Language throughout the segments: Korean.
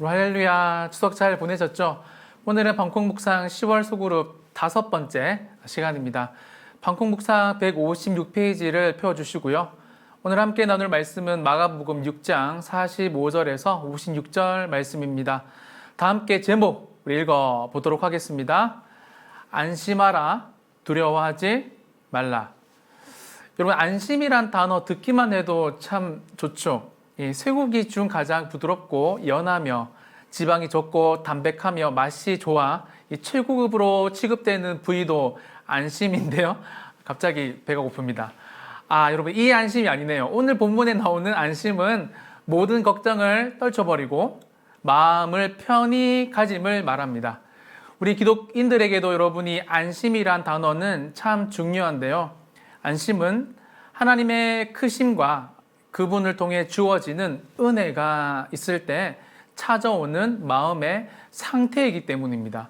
할렐루야, 추석 잘 보내셨죠? 오늘은 방콕 묵상 10월 소그룹 5번째 시간입니다. 방콕 묵상 156페이지를 펴주시고요. 오늘 함께 나눌 말씀은 마가복음 6장 45절에서 56절 말씀입니다. 다 함께 제목 우리 읽어보도록 하겠습니다. 안심하라, 두려워하지 말라. 여러분, 안심이란 단어 듣기만 해도 참 좋죠. 이 쇠고기 중 가장 부드럽고 연하며 지방이 적고 담백하며 맛이 좋아 이 최고급으로 취급되는 부위도 안심인데요. 갑자기 배가 고픕니다. 여러분, 이 안심이 아니네요. 오늘 본문에 나오는 안심은 모든 걱정을 떨쳐버리고 마음을 편히 가짐을 말합니다. 우리 기독인들에게도 여러분이 안심이란 단어는 참 중요한데요. 안심은 하나님의 크심과 그분을 통해 주어지는 은혜가 있을 때 찾아오는 마음의 상태이기 때문입니다.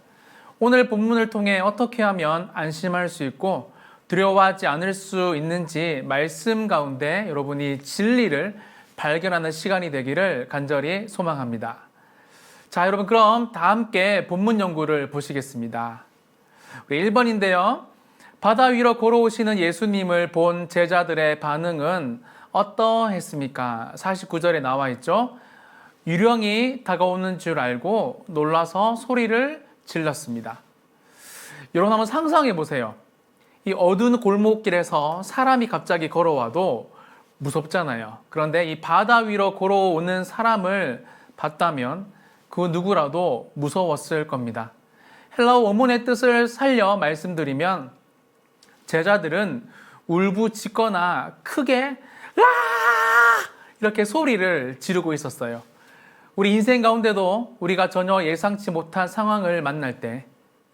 오늘 본문을 통해 어떻게 하면 안심할 수 있고 두려워하지 않을 수 있는지 말씀 가운데 여러분이 진리를 발견하는 시간이 되기를 간절히 소망합니다. 자, 여러분, 그럼 다 함께 본문 연구를 보시겠습니다. 우리 1번인데요. 바다 위로 걸어오시는 예수님을 본 제자들의 반응은 어떠했습니까? 49절에 나와 있죠. 유령이 다가오는 줄 알고 놀라서 소리를 질렀습니다. 여러분, 한번 상상해 보세요. 이 어두운 골목길에서 사람이 갑자기 걸어와도 무섭잖아요. 그런데 이 바다 위로 걸어오는 사람을 봤다면 그 누구라도 무서웠을 겁니다. 헬라어 원문의 뜻을 살려 말씀드리면 제자들은 울부짖거나 크게 이렇게 소리를 지르고 있었어요. 우리 인생 가운데도 우리가 전혀 예상치 못한 상황을 만날 때,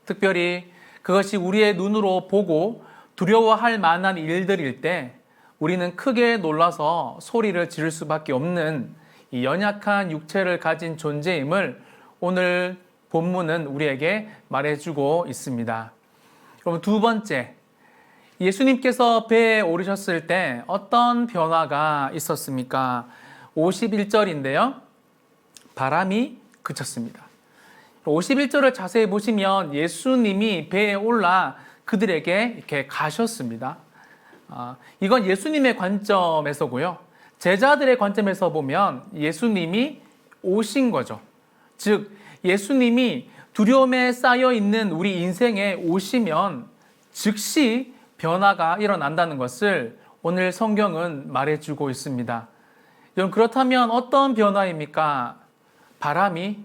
특별히 그것이 우리의 눈으로 보고 두려워할 만한 일들일 때 우리는 크게 놀라서 소리를 지를 수밖에 없는 이 연약한 육체를 가진 존재임을 오늘 본문은 우리에게 말해주고 있습니다. 그럼 두 번째, 예수님께서 배에 오르셨을 때 어떤 변화가 있었습니까? 51절인데요. 바람이 그쳤습니다. 51절을 자세히 보시면 예수님이 배에 올라 그들에게 이렇게 가셨습니다. 이건 예수님의 관점에서고요. 제자들의 관점에서 보면 예수님이 오신 거죠. 즉, 예수님이 두려움에 쌓여 있는 우리 인생에 오시면 즉시 변화가 일어난다는 것을 오늘 성경은 말해주고 있습니다. 여러분, 그렇다면 어떤 변화입니까? 바람이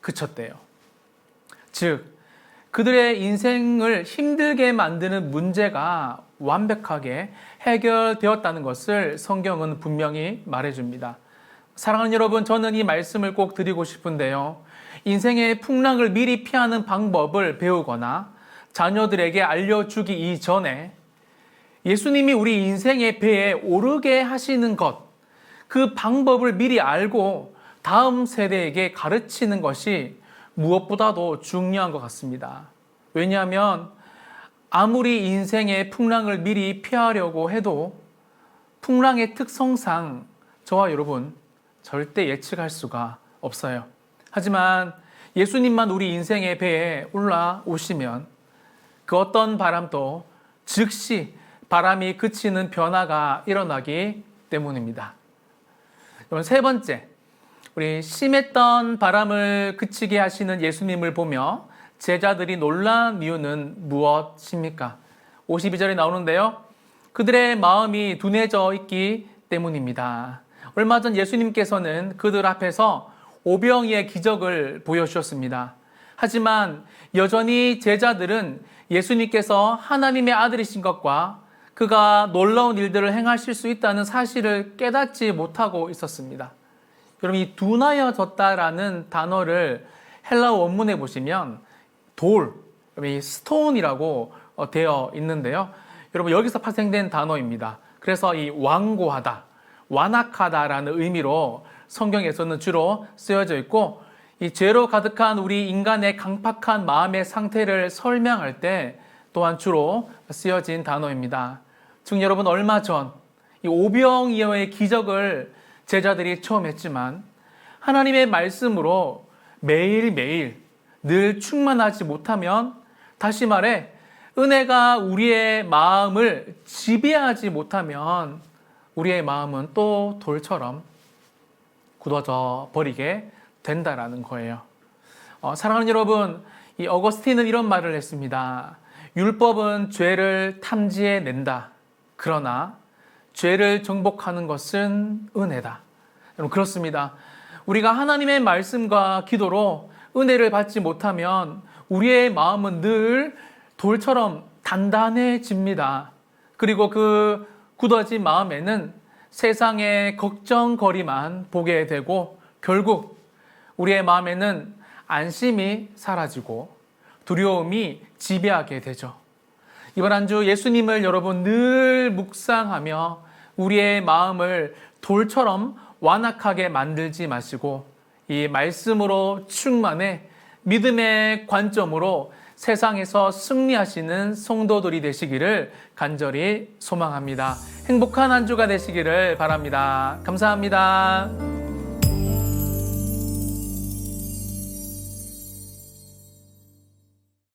그쳤대요. 즉, 그들의 인생을 힘들게 만드는 문제가 완벽하게 해결되었다는 것을 성경은 분명히 말해줍니다. 사랑하는 여러분, 저는 이 말씀을 꼭 드리고 싶은데요. 인생의 풍랑을 미리 피하는 방법을 배우거나 자녀들에게 알려주기 이전에 예수님이 우리 인생의 배에 오르게 하시는 것, 그 방법을 미리 알고 다음 세대에게 가르치는 것이 무엇보다도 중요한 것 같습니다. 왜냐하면 아무리 인생의 풍랑을 미리 피하려고 해도 풍랑의 특성상 저와 여러분 절대 예측할 수가 없어요. 하지만 예수님만 우리 인생의 배에 올라오시면 그 어떤 바람도 즉시 바람이 그치는 변화가 일어나기 때문입니다. 세 번째, 우리 심했던 바람을 그치게 하시는 예수님을 보며 제자들이 놀란 이유는 무엇입니까? 52절에 나오는데요. 그들의 마음이 둔해져 있기 때문입니다. 얼마 전 예수님께서는 그들 앞에서 오병이의 기적을 보여주셨습니다. 하지만 여전히 제자들은 예수님께서 하나님의 아들이신 것과 그가 놀라운 일들을 행하실 수 있다는 사실을 깨닫지 못하고 있었습니다. 여러분, 이 둔하여졌다라는 단어를 헬라어 원문에 보시면 돌, 이 스톤이라고 되어 있는데요. 여러분, 여기서 파생된 단어입니다. 그래서 이 완고하다, 완악하다라는 의미로 성경에서는 주로 쓰여져 있고, 이 죄로 가득한 우리 인간의 강팍한 마음의 상태를 설명할 때 또한 주로 쓰여진 단어입니다. 즉, 여러분, 얼마 전 이 오병이어의 기적을 제자들이 처음 했지만 하나님의 말씀으로 매일매일 늘 충만하지 못하면, 다시 말해 은혜가 우리의 마음을 지배하지 못하면 우리의 마음은 또 돌처럼 굳어져 버리게 된다라는 거예요. 사랑하는 여러분, 이 어거스틴은 이런 말을 했습니다. 율법은 죄를 탐지해낸다. 그러나 죄를 정복하는 것은 은혜다. 여러분, 그렇습니다. 우리가 하나님의 말씀과 기도로 은혜를 받지 못하면 우리의 마음은 늘 돌처럼 단단해집니다. 그리고 그 굳어진 마음에는 세상의 걱정거리만 보게 되고 결국 우리의 마음에는 안심이 사라지고 두려움이 지배하게 되죠. 이번 한 주 예수님을 여러분 늘 묵상하며 우리의 마음을 돌처럼 완악하게 만들지 마시고 이 말씀으로 충만해 믿음의 관점으로 세상에서 승리하시는 성도들이 되시기를 간절히 소망합니다. 행복한 한 주가 되시기를 바랍니다. 감사합니다.